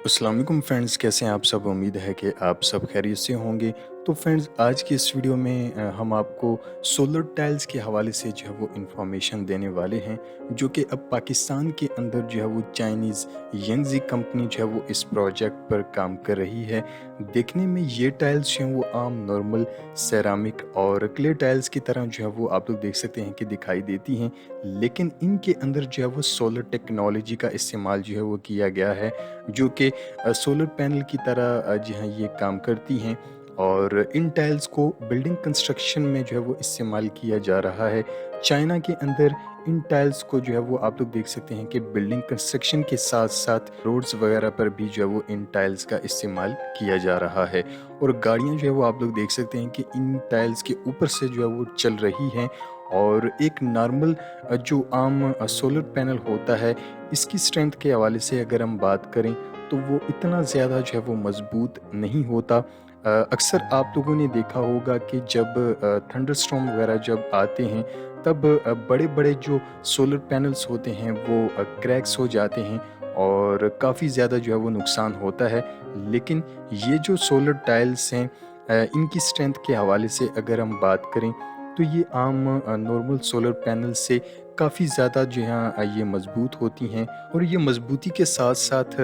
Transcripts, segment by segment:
अस्सलाम वालेकुम फ्रेंड्स, कैसे हैं आप सब। उम्मीद है कि आप सब खैरियत से होंगे। तो फ्रेंड्स, आज की इस वीडियो में हम आपको सोलर टाइल्स के हवाले से जो है वो इन्फॉर्मेशन देने वाले हैं, जो कि अब पाकिस्तान के अंदर जो है वो चाइनीज़ यंगज़ी कंपनी जो है वो इस प्रोजेक्ट पर काम कर रही है। देखने में ये टाइल्स जो हैं वो आम नॉर्मल सेरामिक और क्ले टाइल्स की तरह जो है वो आप लोग देख सकते हैं कि दिखाई देती हैं, लेकिन इनके अंदर जो है वो सोलर टेक्नोलॉजी का इस्तेमाल जो है वो किया गया है, जो कि सोलर पैनल की तरह जी हाँ ये काम करती हैं। और इन टाइल्स को बिल्डिंग कंस्ट्रक्शन में जो है वो इस्तेमाल किया जा रहा है। चाइना के अंदर इन टाइल्स को जो है वो आप लोग देख सकते हैं कि बिल्डिंग कंस्ट्रक्शन के साथ साथ रोड्स वगैरह पर भी जो है वो इन टाइल्स का इस्तेमाल किया जा रहा है। और गाड़ियाँ जो है वो आप लोग देख सकते हैं कि इन टाइल्स के ऊपर से जो है वो चल रही हैं। और एक नॉर्मल जो आम सोलर पैनल होता है, इसकी स्ट्रेंथ के हवाले से अगर हम बात करें तो वो इतना ज़्यादा जो है वो मज़बूत नहीं होता। अक्सर आप लोगों ने देखा होगा कि जब थंडरस्टॉर्म वगैरह जब आते हैं, तब बड़े-बड़े जो सोलर पैनल्स होते हैं वो क्रैक्स हो जाते हैं और काफ़ी ज़्यादा जो है वो नुकसान होता है। लेकिन ये जो सोलर टाइल्स हैं, इनकी स्ट्रेंथ के हवाले से अगर हम बात करें तो ये आम नॉर्मल सोलर पैनल से काफ़ी ज़्यादा जो है ये मज़बूत होती हैं। और ये मज़बूती के साथ-साथ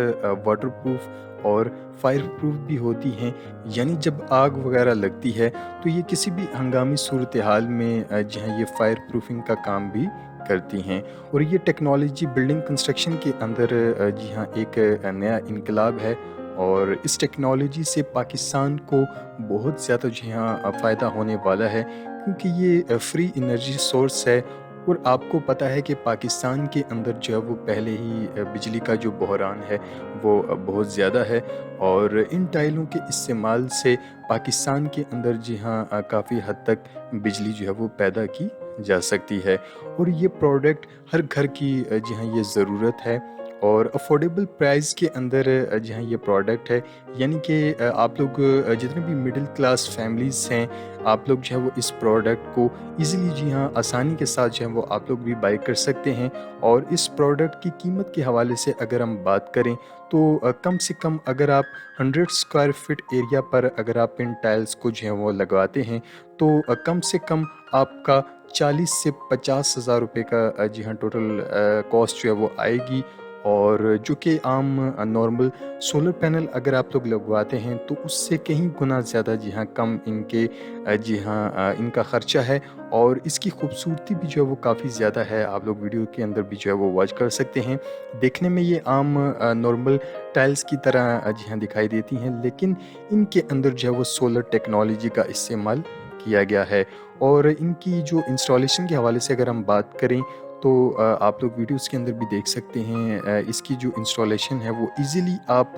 वाटरप्रूफ और फायर प्रूफ भी होती हैं। यानी जब आग वग़ैरह लगती है तो ये किसी भी हंगामी सूरत-ए-हाल में जो है ये फायर प्रूफिंग का काम भी करती हैं। और ये टेक्नोलॉजी बिल्डिंग कंस्ट्रक्शन के अंदर जी हाँ एक नया इनकलाब है। और इस टेक्नोलॉजी से पाकिस्तान को बहुत ज़्यादा जी हाँ फ़ायदा होने वाला है, क्योंकि ये फ्री एनर्जी सोर्स है। और आपको पता है कि पाकिस्तान के अंदर जो है वो पहले ही बिजली का जो बहरान है वो बहुत ज़्यादा है। और इन टाइलों के इस्तेमाल से पाकिस्तान के अंदर जी हाँ काफ़ी हद तक बिजली जो है वो पैदा की जा सकती है। और ये प्रोडक्ट हर घर की जी हाँ ये ज़रूरत है। और अफोर्डेबल प्राइस के अंदर जी हाँ ये प्रोडक्ट है। यानी कि आप लोग जितने भी मिडिल क्लास फैमिलीज़ हैं, आप लोग जो है वो इस प्रोडक्ट को ईज़िली जी हाँ आसानी के साथ जो है वो आप लोग भी बाय कर सकते हैं। और इस प्रोडक्ट की कीमत के हवाले से अगर हम बात करें तो कम से कम अगर आप 100 स्क्वायर फीट एरिया पर अगर आप इन टाइल्स को जो है वो लगवाते हैं तो कम से कम आपका 40 से 50 हज़ार रुपये का जी हाँ टोटल कॉस्ट जो है वो आएगी। और जो कि आम नॉर्मल सोलर पैनल अगर आप लोग लगवाते हैं तो उससे कहीं गुना ज़्यादा जी हाँ कम इनके जी हाँ इनका ख़र्चा है। और इसकी खूबसूरती भी जो है वो काफ़ी ज़्यादा है। आप लोग वीडियो के अंदर भी जो है वो वॉच कर सकते हैं। देखने में ये आम नॉर्मल टाइल्स की तरह जी हाँ दिखाई देती हैं, लेकिन इनके अंदर जो है वो सोलर टेक्नोलॉजी का इस्तेमाल किया गया है। और इनकी जो इंस्टॉलेशन के हवाले से अगर हम बात करें तो आप लोग वीडियोस के अंदर भी देख सकते हैं। इसकी जो इंस्टॉलेशन है वो इजीली आप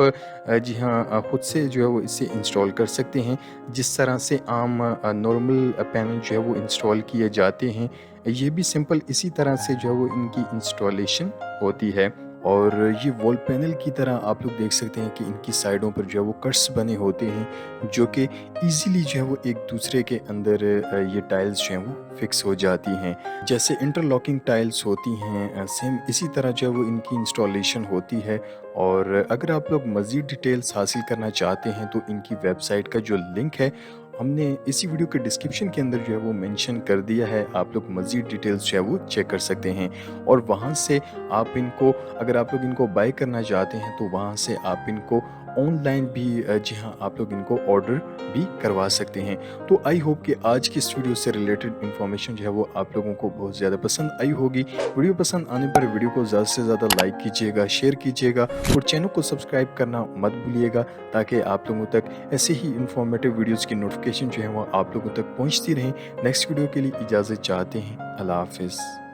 जी हाँ खुद से जो है वो इसे इंस्टॉल कर सकते हैं। जिस तरह से आम नॉर्मल पैनल जो है वो इंस्टॉल किए जाते हैं, ये भी सिंपल इसी तरह से जो है वो इनकी इंस्टॉलेशन होती है। और ये वॉल पैनल की तरह आप लोग देख सकते हैं कि इनकी साइडों पर जो है वो कट्स बने होते हैं, जो कि इजीली जो है वो एक दूसरे के अंदर ये टाइल्स जो हैं वो फिक्स हो जाती हैं। जैसे इंटरलॉकिंग टाइल्स होती हैं, सेम इसी तरह जो है वो इनकी इंस्टॉलेशन होती है। और अगर आप लोग मज़ीद डिटेल्स हासिल करना चाहते हैं तो इनकी वेबसाइट का जो लिंक है हमने इसी वीडियो के डिस्क्रिप्शन के अंदर जो है वो मेंशन कर दिया है। आप लोग मज़ीद डिटेल्स जो है वो चेक कर सकते हैं। और वहाँ से आप इनको, अगर आप लोग इनको बाय करना चाहते हैं तो वहाँ से आप इनको ऑनलाइन भी जी हाँ आप लोग इनको ऑर्डर भी करवा सकते हैं। तो आई होप कि आज की इस वीडियो से रिलेटेड इन्फॉर्मेशन जो है वो आप लोगों को बहुत ज़्यादा पसंद आई होगी। वीडियो पसंद आने पर वीडियो को ज़्यादा से ज़्यादा लाइक कीजिएगा, शेयर कीजिएगा और चैनल को सब्सक्राइब करना मत भूलिएगा, ताकि आप लोगों तक ऐसे ही इन्फॉर्मेटिव वीडियोज़ की नोटिफिकेशन जो है वो आप लोगों तक पहुँचती रहें। नेक्स्ट वीडियो के लिए इजाज़त चाहते हैं। अल्लाह हाफ़िज़।